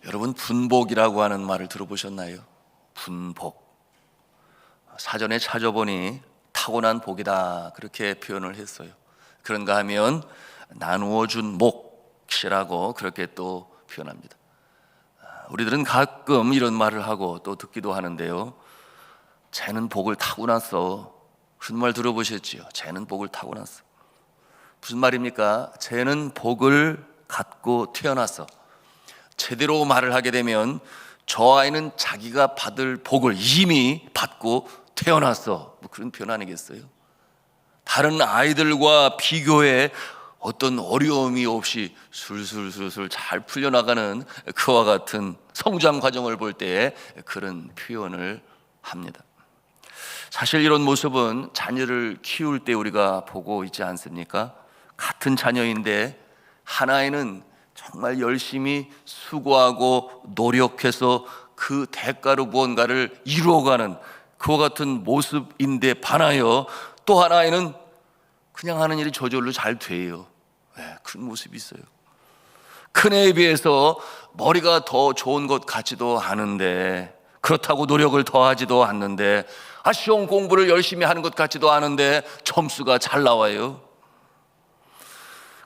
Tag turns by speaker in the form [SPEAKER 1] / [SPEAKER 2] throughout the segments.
[SPEAKER 1] 여러분, 분복이라고 하는 말을 들어보셨나요? 분복. 사전에 찾아보니 타고난 복이다, 그렇게 표현을 했어요. 그런가 하면 나누어 준 몫이라고 그렇게 또 표현합니다. 우리들은 가끔 이런 말을 하고 또 듣기도 하는데요, 쟤는 복을 타고났어. 무슨 말 들어보셨지요? 쟤는 복을 타고났어. 무슨 말입니까? 쟤는 복을 갖고 태어났어. 제대로 말을 하게 되면 저 아이는 자기가 받을 복을 이미 받고 태어났어, 뭐 그런 표현 아니겠어요? 다른 아이들과 비교해 어떤 어려움이 없이 술술술술 잘 풀려나가는 그와 같은 성장 과정을 볼 때 그런 표현을 합니다. 사실 이런 모습은 자녀를 키울 때 우리가 보고 있지 않습니까? 같은 자녀인데 한 아이는 정말 열심히 수고하고 노력해서 그 대가로 무언가를 이루어가는 그와 같은 모습인데 반하여 또 한 아이는 그냥 하는 일이 저절로 잘 돼요. 그런 모습이 있어요. 큰 애에 비해서 머리가 더 좋은 것 같지도 않은데, 그렇다고 노력을 더 하지도 않는데, 시험 공부를 열심히 하는 것 같지도 않은데 점수가 잘 나와요.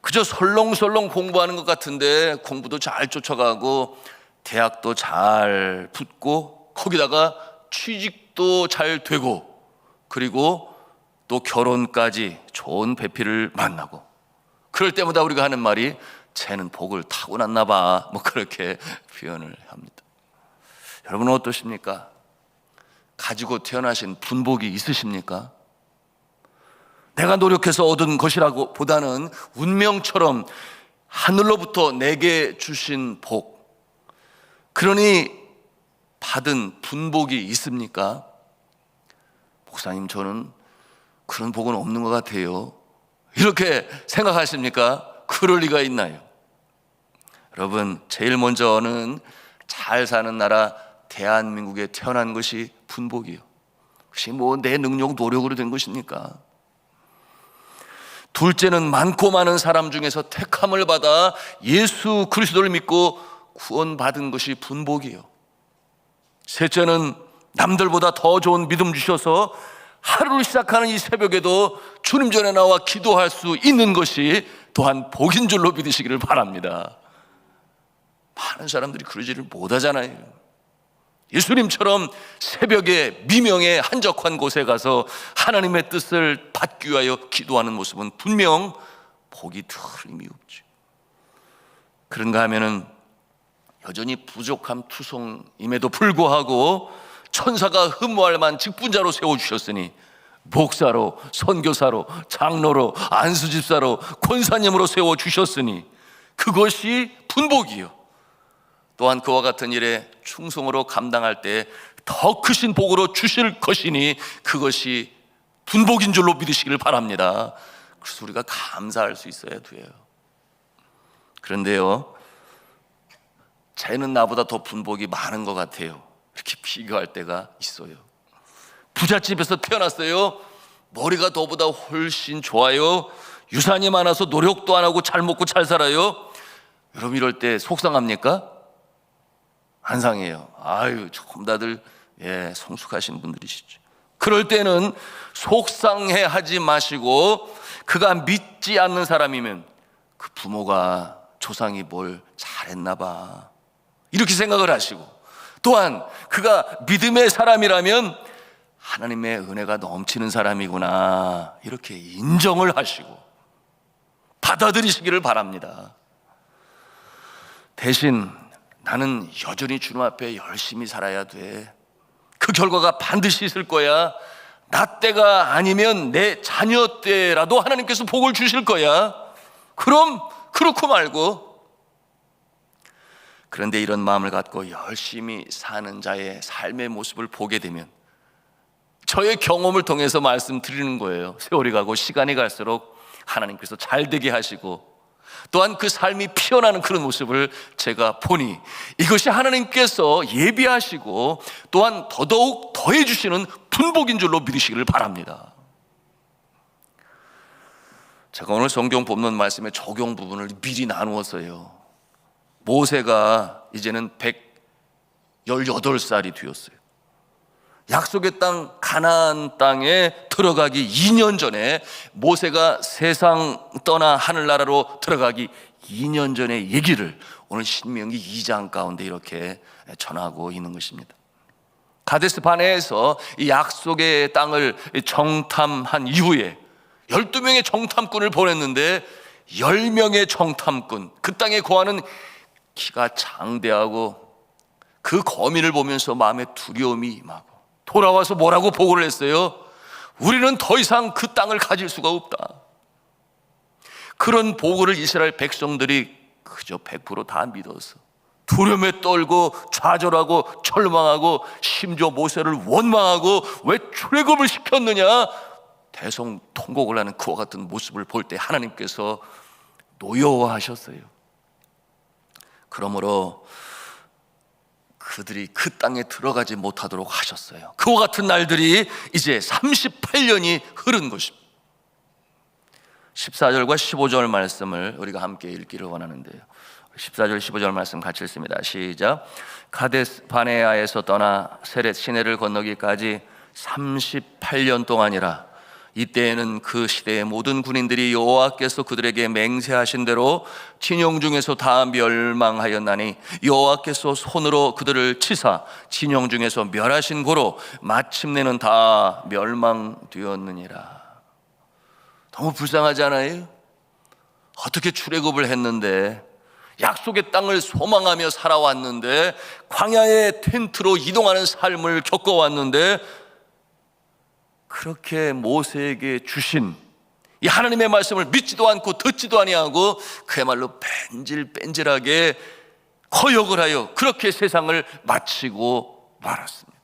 [SPEAKER 1] 그저 설렁설렁 공부하는 것 같은데 공부도 잘 쫓아가고 대학도 잘 붙고 거기다가 취직도 잘 되고 그리고 또 결혼까지 좋은 배필을 만나고, 그럴 때마다 우리가 하는 말이 쟤는 복을 타고났나 봐, 뭐 그렇게 표현을 합니다. 여러분은 어떠십니까? 가지고 태어나신 분복이 있으십니까? 내가 노력해서 얻은 것이라고 보다는 운명처럼 하늘로부터 내게 주신 복, 그러니 받은 분복이 있습니까? 목사님, 저는 그런 복은 없는 것 같아요, 이렇게 생각하십니까? 그럴 리가 있나요? 여러분, 제일 먼저는 잘 사는 나라 대한민국에 태어난 것이 분복이에요. 그것이 뭐 내 능력, 노력으로 된 것입니까? 둘째는 많고 많은 사람 중에서 택함을 받아 예수 그리스도를 믿고 구원받은 것이 분복이에요. 셋째는 남들보다 더 좋은 믿음 주셔서 하루를 시작하는 이 새벽에도 주님 전에 나와 기도할 수 있는 것이 또한 복인 줄로 믿으시기를 바랍니다. 많은 사람들이 그러지를 못하잖아요. 예수님처럼 새벽에 미명에 한적한 곳에 가서 하나님의 뜻을 받기 위하여 기도하는 모습은 분명 복이 틀림이 없죠. 그런가 하면은 여전히 부족함 투성임에도 불구하고 천사가 흠모할 만한 직분자로 세워주셨으니 목사로, 선교사로, 장로로, 안수집사로, 권사님으로 세워주셨으니 그것이 분복이요. 또한 그와 같은 일에 충성으로 감당할 때 더 크신 복으로 주실 것이니 그것이 분복인 줄로 믿으시기를 바랍니다. 그래서 우리가 감사할 수 있어야 돼요. 그런데요, 쟤는 나보다 더 분복이 많은 것 같아요, 이렇게 비교할 때가 있어요. 부잣집에서 태어났어요. 머리가 너보다 훨씬 좋아요. 유산이 많아서 노력도 안 하고 잘 먹고 잘 살아요. 여러분, 이럴 때 속상합니까? 안 상해요. 아유, 참 다들 성숙하신 분들이시죠. 그럴 때는 속상해 하지 마시고, 그가 믿지 않는 사람이면 그 부모가 조상이 뭘 잘했나 봐, 이렇게 생각을 하시고, 또한 그가 믿음의 사람이라면 하나님의 은혜가 넘치는 사람이구나, 이렇게 인정을 하시고 받아들이시기를 바랍니다. 대신 나는 여전히 주님 앞에 열심히 살아야 돼. 그 결과가 반드시 있을 거야. 나 때가 아니면 내 자녀 때라도 하나님께서 복을 주실 거야. 그럼 그렇고 말고. 그런데 이런 마음을 갖고 열심히 사는 자의 삶의 모습을 보게 되면, 저의 경험을 통해서 말씀드리는 거예요. 세월이 가고 시간이 갈수록 하나님께서 잘 되게 하시고, 또한 그 삶이 피어나는 그런 모습을 제가 보니 이것이 하나님께서 예비하시고 또한 더더욱 더해주시는 분복인 줄로 믿으시기를 바랍니다. 제가 오늘 성경 본문 말씀의 적용 부분을 미리 나누었어요. 모세가 이제는 118살이 되었어요. 약속의 땅 가나안 땅에 들어가기 2년 전에, 모세가 세상 떠나 하늘나라로 들어가기 2년 전의 얘기를 오늘 신명기 2장 가운데 이렇게 전하고 있는 것입니다. 가데스 바네에서 이 약속의 땅을 정탐한 이후에 12명의 정탐꾼을 보냈는데 10명의 정탐꾼, 그 땅에 거하는 키가 장대하고 그 거민을 보면서 마음에 두려움이 임하고 돌아와서 뭐라고 보고를 했어요? 우리는 더 이상 그 땅을 가질 수가 없다. 그런 보고를 이스라엘 백성들이 그저 100% 다 믿어서 두려움에 떨고 좌절하고 절망하고 심지어 모세를 원망하고 왜 출애굽을 시켰느냐 대성통곡을 하는 그와 같은 모습을 볼 때 하나님께서 노여워하셨어요. 그러므로 그들이 그 땅에 들어가지 못하도록 하셨어요. 그와 같은 날들이 이제 38년이 흐른 것입니다. 14절과 15절 말씀을 우리가 함께 읽기를 원하는데요. 14절 15절 말씀 같이 읽습니다. 시작. 가데스 바네아에서 떠나 세렛 시내를 건너기까지 38년 동안이라. 이때에는 그 시대의 모든 군인들이 여호와께서 그들에게 맹세하신 대로 진영 중에서 다 멸망하였나니 여호와께서 손으로 그들을 치사 진영 중에서 멸하신 고로 마침내는 다 멸망되었느니라. 너무 불쌍하지 않아요? 어떻게 출애굽을 했는데, 약속의 땅을 소망하며 살아왔는데, 광야의 텐트로 이동하는 삶을 겪어왔는데, 그렇게 모세에게 주신 이 하나님의 말씀을 믿지도 않고 듣지도 아니하고 그야말로 뺀질뺀질하게 거역을 하여 그렇게 세상을 마치고 말았습니다.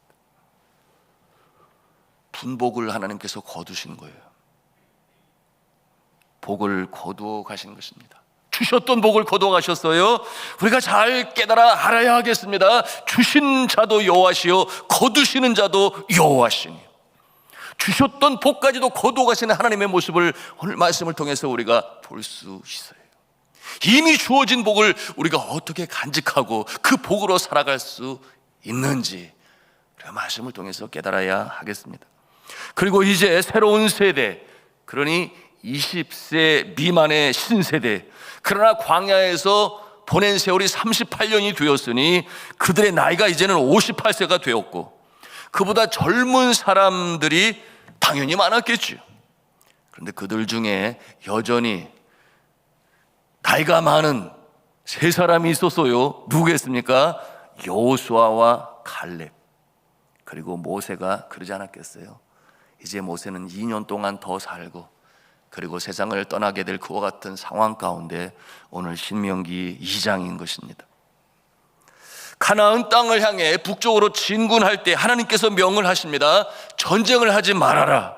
[SPEAKER 1] 분복을 하나님께서 거두신 거예요. 복을 거두어 가신 것입니다. 주셨던 복을 거두어 가셨어요. 우리가 잘 깨달아 알아야 하겠습니다. 주신 자도 여호와시요 거두시는 자도 여호와시니, 주셨던 복까지도 거두어 가시는 하나님의 모습을 오늘 말씀을 통해서 우리가 볼 수 있어요. 이미 주어진 복을 우리가 어떻게 간직하고 그 복으로 살아갈 수 있는지 우리가 말씀을 통해서 깨달아야 하겠습니다. 그리고 이제 새로운 세대, 그러니 20세 미만의 신세대, 그러나 광야에서 보낸 세월이 38년이 되었으니 그들의 나이가 이제는 58세가 되었고 그보다 젊은 사람들이 당연히 많았겠죠. 그런데 그들 중에 여전히 나이가 많은 세 사람이 있었어요. 누구겠습니까? 여호수아와 갈렙, 그리고 모세가 그러지 않았겠어요? 이제 모세는 2년 동안 더 살고 그리고 세상을 떠나게 될 그와 같은 상황 가운데 오늘 신명기 2장인 것입니다. 가나안 땅을 향해 북쪽으로 진군할 때 하나님께서 명을 하십니다. 전쟁을 하지 말아라.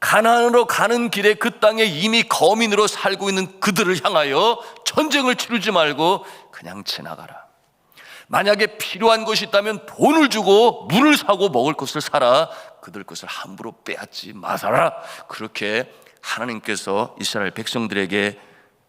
[SPEAKER 1] 가나안으로 가는 길에 그 땅에 이미 거민으로 살고 있는 그들을 향하여 전쟁을 치르지 말고 그냥 지나가라. 만약에 필요한 것이 있다면 돈을 주고 물을 사고 먹을 것을 사라. 그들 것을 함부로 빼앗지 마사라. 그렇게 하나님께서 이스라엘 백성들에게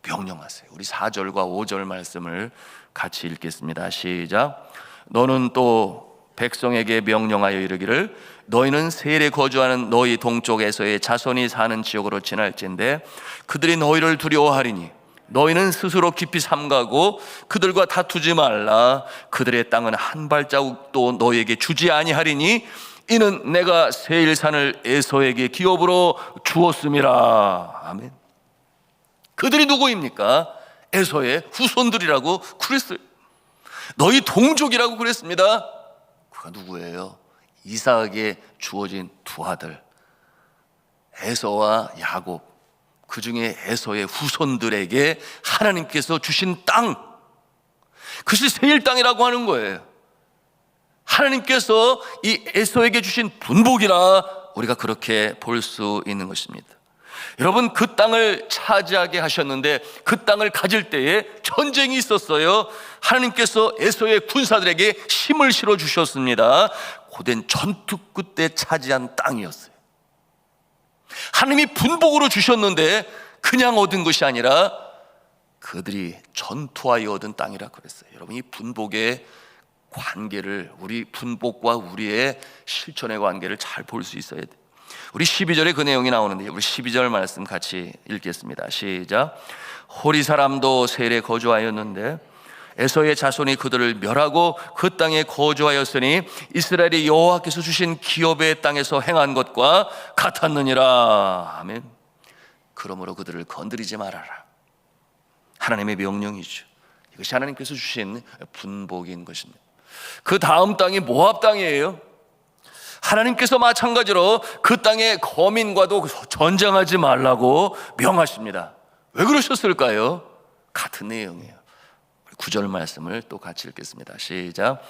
[SPEAKER 1] 명령하세요. 우리 4절과 5절 말씀을 같이 읽겠습니다. 시작. 너는 또 백성에게 명령하여 이르기를 너희는 세일에 거주하는 너희 동쪽에서의 자손이 사는 지역으로 지날진대 그들이 너희를 두려워하리니 너희는 스스로 깊이 삼가고 그들과 다투지 말라. 그들의 땅은 한 발자국도 너희에게 주지 아니하리니 이는 내가 세일산을 에서에게 기업으로 주었음이라. 아멘. 그들이 누구입니까? 에서의 후손들이라고 그랬어요. 너희 동족이라고 그랬습니다. 그가 누구예요? 이삭에게 주어진 두 아들 에서와 야곱, 그 중에 에서의 후손들에게 하나님께서 주신 땅, 그것이 세일 땅이라고 하는 거예요. 하나님께서 이 에서에게 주신 분복이라 우리가 그렇게 볼 수 있는 것입니다. 여러분, 그 땅을 차지하게 하셨는데 그 땅을 가질 때에 전쟁이 있었어요. 하나님께서 에서의 군사들에게 힘을 실어 주셨습니다. 고된 전투 끝에 차지한 땅이었어요. 하나님이 분복으로 주셨는데 그냥 얻은 것이 아니라 그들이 전투하여 얻은 땅이라 그랬어요. 여러분, 이 분복의 관계를, 우리 분복과 우리의 실천의 관계를 잘 볼 수 있어야 돼요. 우리 12절에 그 내용이 나오는데 우리 12절 말씀 같이 읽겠습니다. 시작. 호리 사람도 세일에 거주하였는데 에서의 자손이 그들을 멸하고 그 땅에 거주하였으니 이스라엘이 여호와께서 주신 기업의 땅에서 행한 것과 같았느니라. 아멘. 그러므로 그들을 건드리지 말아라. 하나님의 명령이죠. 이것이 하나님께서 주신 분복인 것입니다. 그 다음 땅이 모압 땅이에요. 하나님께서 마찬가지로 그 땅의 거민과도 전쟁하지 말라고 명하십니다. 왜 그러셨을까요? 같은 내용이에요. 9절 말씀을 또 같이 읽겠습니다. 시작.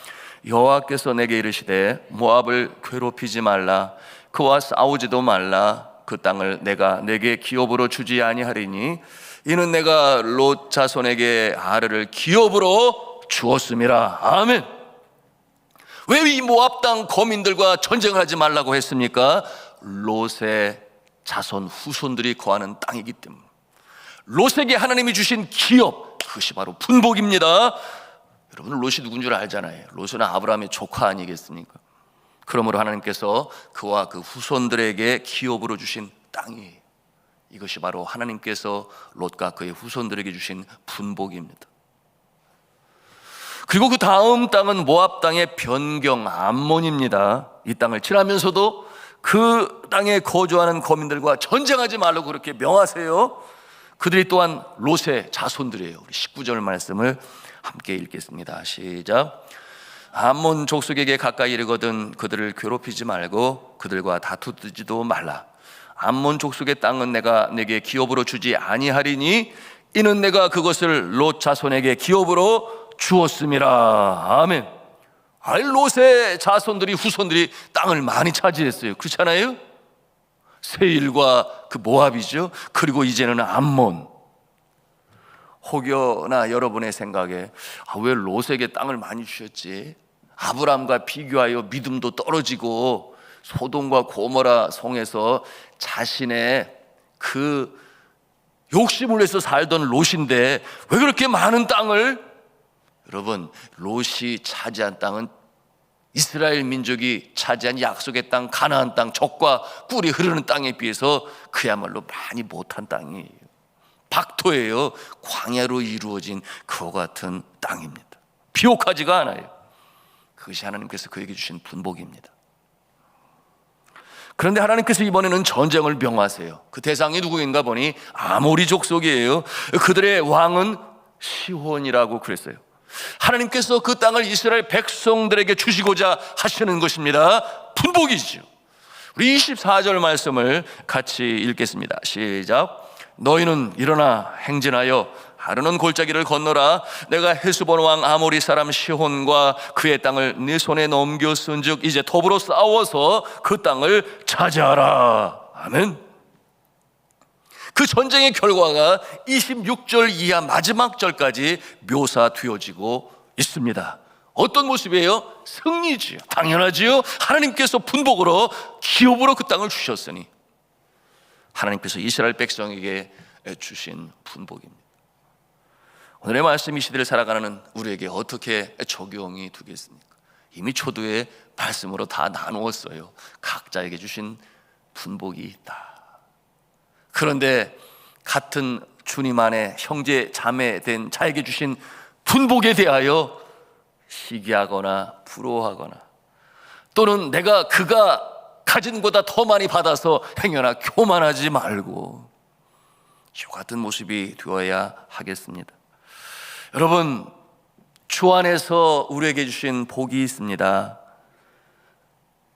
[SPEAKER 1] 여호와께서 내게 이르시되 모압을 괴롭히지 말라. 그와 싸우지도 말라. 그 땅을 내가 내게 기업으로 주지 아니하리니 이는 내가 롯 자손에게 아르를 기업으로 주었음이라. 아멘. 왜 이 모압 땅 거민들과 전쟁을 하지 말라고 했습니까? 롯의 자손 후손들이 거하는 땅이기 때문에. 롯에게 하나님이 주신 기업, 그것이 바로 분복입니다. 여러분, 롯이 누군 줄 알잖아요. 롯은 아브라함의 조카 아니겠습니까? 그러므로 하나님께서 그와 그 후손들에게 기업으로 주신 땅이에요. 이것이 바로 하나님께서 롯과 그의 후손들에게 주신 분복입니다. 그리고 그 다음 땅은 모압 땅의 변경 암몬입니다. 이 땅을 지나면서도 그 땅에 거주하는 거민들과 전쟁하지 말라고 그렇게 명하세요. 그들이 또한 롯의 자손들이에요. 우리 19절 말씀을 함께 읽겠습니다. 시작. 암몬 족속에게 가까이 이르거든 그들을 괴롭히지 말고 그들과 다투지도 말라. 암몬 족속의 땅은 내가 내게 기업으로 주지 아니하리니 이는 내가 그것을 롯 자손에게 기업으로 주었음이라. 아멘. 롯의 자손들이, 후손들이 땅을 많이 차지했어요. 그렇잖아요? 세일과 그 모압이죠. 그리고 이제는 암몬. 혹여나 여러분의 생각에 왜 롯에게 땅을 많이 주셨지? 아브람과 비교하여 믿음도 떨어지고 소돔과 고모라 성에서 자신의 그 욕심을 내서 살던 롯인데 왜 그렇게 많은 땅을? 여러분, 롯이 차지한 땅은 이스라엘 민족이 차지한 약속의 땅, 가나안 땅, 젖과 꿀이 흐르는 땅에 비해서 그야말로 많이 못한 땅이에요. 박토예요. 광야로 이루어진 그와 같은 땅입니다. 비옥하지가 않아요. 그것이 하나님께서 그에게 주신 분복입니다. 그런데 하나님께서 이번에는 전쟁을 명하세요. 그 대상이 누구인가 보니 아모리 족속이에요. 그들의 왕은 시혼이라고 그랬어요. 하나님께서 그 땅을 이스라엘 백성들에게 주시고자 하시는 것입니다. 분복이죠. 우리 24절 말씀을 같이 읽겠습니다. 시작. 너희는 일어나 행진하여 하르논 골짜기를 건너라. 내가 헤스본 왕 아모리 사람 시혼과 그의 땅을 네 손에 넘겼은즉 이제 더불어 싸워서 그 땅을 차지하라. 아멘. 그 전쟁의 결과가 26절 이하 마지막 절까지 묘사되어지고 있습니다. 어떤 모습이에요? 승리지요. 당연하지요. 하나님께서 분복으로 기업으로 그 땅을 주셨으니 하나님께서 이스라엘 백성에게 주신 분복입니다. 오늘의 말씀 이 시대를 살아가는 우리에게 어떻게 적용이 되겠습니까? 이미 초두의 말씀으로 다 나누었어요. 각자에게 주신 분복이 있다. 그런데 같은 주님 안에 형제 자매된 자에게 주신 분복에 대하여 시기하거나 부러워하거나 또는 내가 그가 가진 것보다 더 많이 받아서 행여나 교만하지 말고 이와 같은 모습이 되어야 하겠습니다. 여러분, 주 안에서 우리에게 주신 복이 있습니다.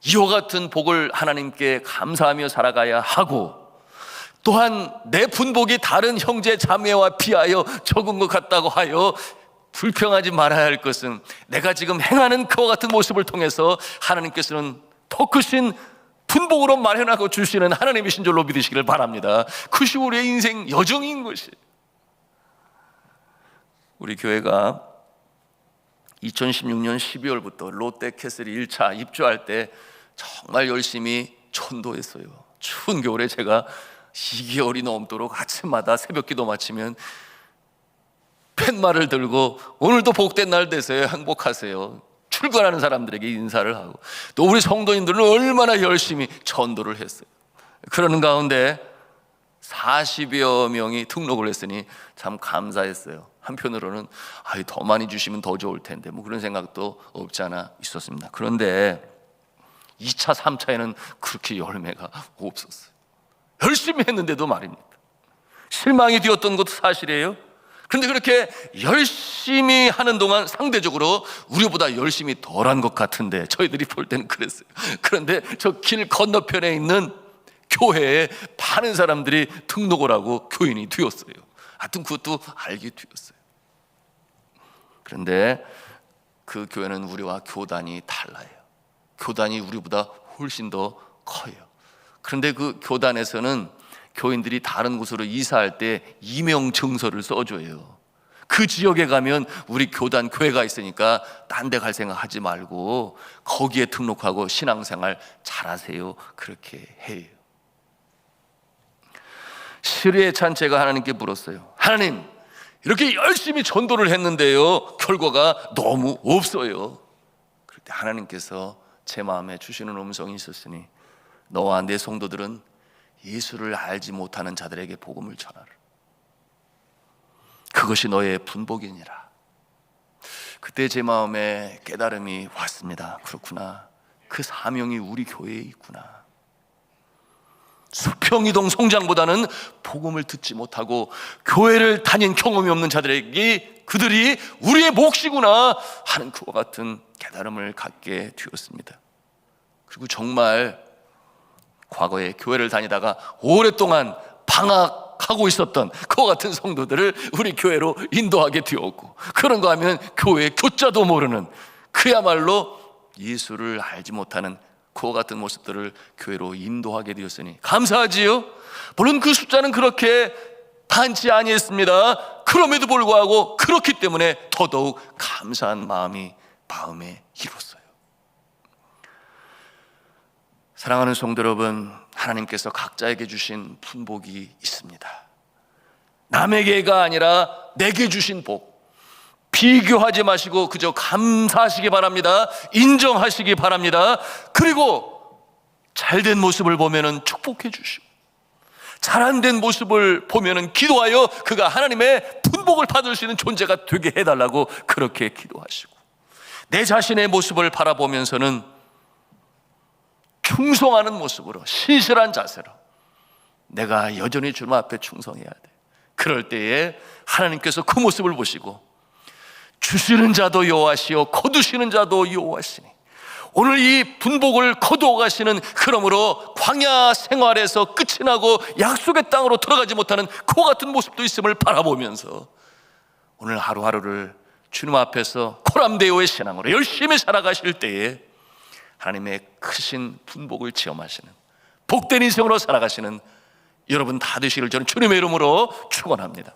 [SPEAKER 1] 이와 같은 복을 하나님께 감사하며 살아가야 하고 또한 내 분복이 다른 형제 자매와 비하여 적은 것 같다고 하여 불평하지 말아야 할 것은 내가 지금 행하는 그와 같은 모습을 통해서 하나님께서는 더 크신 분복으로 마련하고 주시는 하나님이신 줄로 믿으시기를 바랍니다. 그것이 우리의 인생 여정인 것이. 우리 교회가 2016년 12월부터 롯데캐슬 1차 입주할 때 정말 열심히 전도했어요. 추운 겨울에 제가 2개월이 넘도록 아침마다 새벽 기도 마치면 팻말을 들고 오늘도 복된 날 되세요, 행복하세요, 출근하는 사람들에게 인사를 하고, 또 우리 성도님들은 얼마나 열심히 전도를 했어요. 그러는 가운데 40여 명이 등록을 했으니 참 감사했어요. 한편으로는 더 많이 주시면 더 좋을 텐데 뭐 그런 생각도 없지 않아 있었습니다. 그런데 2차, 3차에는 그렇게 열매가 없었어요. 열심히 했는데도 말입니다. 실망이 되었던 것도 사실이에요. 그런데 그렇게 열심히 하는 동안 상대적으로 우리보다 열심히 덜한 것 같은데, 저희들이 볼 때는 그랬어요. 그런데 저 길 건너편에 있는 교회에 많은 사람들이 등록을 하고 교인이 되었어요. 하여튼 그것도 알게 되었어요. 그런데 그 교회는 우리와 교단이 달라요. 교단이 우리보다 훨씬 더 커요. 그런데 그 교단에서는 교인들이 다른 곳으로 이사할 때 이명 증서를 써줘요. 그 지역에 가면 우리 교단 교회가 있으니까 딴 데 갈 생각 하지 말고 거기에 등록하고 신앙생활 잘하세요, 그렇게 해요. 시리에 찬 제가 하나님께 물었어요. 하나님, 이렇게 열심히 전도를 했는데요, 결과가 너무 없어요. 그럴 때 하나님께서 제 마음에 주시는 음성이 있었으니, 너와 내 성도들은 예수를 알지 못하는 자들에게 복음을 전하라. 그것이 너의 분복이니라. 그때 제 마음에 깨달음이 왔습니다. 그렇구나, 그 사명이 우리 교회에 있구나. 수평이동 성장보다는 복음을 듣지 못하고 교회를 다닌 경험이 없는 자들에게 그들이 우리의 몫이구나 하는 그와 같은 깨달음을 갖게 되었습니다. 그리고 정말 과거에 교회를 다니다가 오랫동안 방학하고 있었던 그와 같은 성도들을 우리 교회로 인도하게 되었고, 그런가 하면 교회의 교자도 모르는, 그야말로 예수를 알지 못하는 그와 같은 모습들을 교회로 인도하게 되었으니 감사하지요. 물론 그 숫자는 그렇게 많지 아니했습니다. 그럼에도 불구하고 그렇기 때문에 더더욱 감사한 마음에 일었어요. 사랑하는 성도 여러분, 하나님께서 각자에게 주신 분복이 있습니다. 남에게가 아니라 내게 주신 복, 비교하지 마시고 그저 감사하시기 바랍니다. 인정하시기 바랍니다. 그리고 잘된 모습을 보면은 축복해 주시고, 잘 안 된 모습을 보면은 기도하여 그가 하나님의 분복을 받을 수 있는 존재가 되게 해달라고 그렇게 기도하시고, 내 자신의 모습을 바라보면서는 충성하는 모습으로, 신실한 자세로 내가 여전히 주님 앞에 충성해야 돼. 그럴 때에 하나님께서 그 모습을 보시고 주시는 자도 여호와시요 거두시는 자도 여호와시니, 오늘 이 분복을 거두어 가시는, 그러므로 광야 생활에서 끝이 나고 약속의 땅으로 들어가지 못하는 그와 같은 모습도 있음을 바라보면서 오늘 하루하루를 주님 앞에서 코람데오의 신앙으로 열심히 살아가실 때에 하나님의 크신 분복을 체험하시는 복된 인생으로 살아가시는 여러분 다 되시기를 저는 주님의 이름으로 축원합니다.